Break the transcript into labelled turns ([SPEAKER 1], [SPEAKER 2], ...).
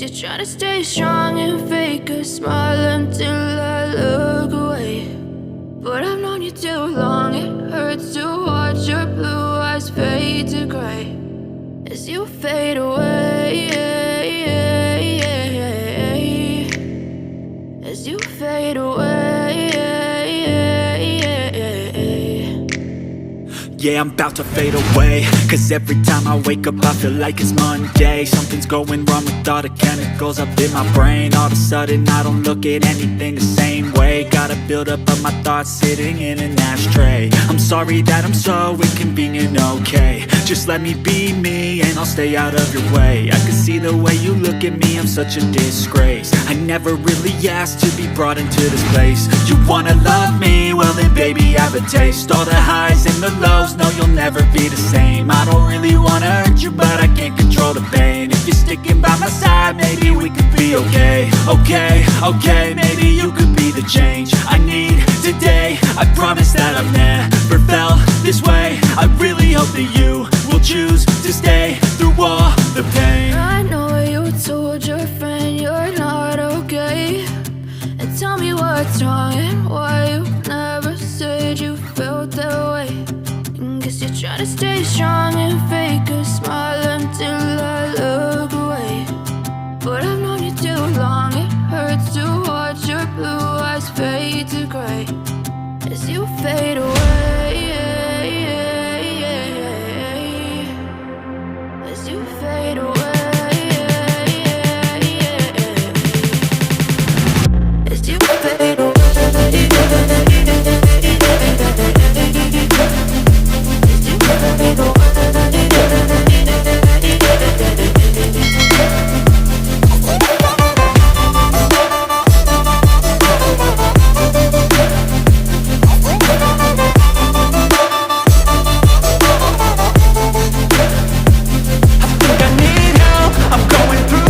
[SPEAKER 1] you're trying to stay strong and fake a smile until I look away. But I've known you too long, it hurts to watch your blue eyes fade to gray as you fade away, as you fade away.
[SPEAKER 2] Yeah, I'm about to fade away, cause every time I wake up I feel like it's Monday. Something's going wrong with all the chemicals up in my brain. All of a sudden I don't look at anything the same way. Gotta build up of my thoughts sitting in an ashtray. I'm sorry that I'm so inconvenient, okay. Just let me be me and I'll stay out of your way. I can see the way you look at me, I'm such a disgrace. I never really asked to be brought into this place. You wanna love me? Well then baby have a taste. All the highs and the lows, no you'll never be the same. I don't really wanna hurt you but I can't control the pain. If you're sticking by my side maybe we could be okay. Okay, maybe you could be the change I need today. I promise that I've never felt this way. I really hope that you will choose to stay through all the pain.
[SPEAKER 1] I know you told your friend you're not okay, and tell me what's wrong and why you never said you felt that way. And guess you're trying to stay strong and fake a smile until I look away. But I've known you too long, it hurts to watch your blue eyes fade to gray as you fade away, as you fade away, as you fade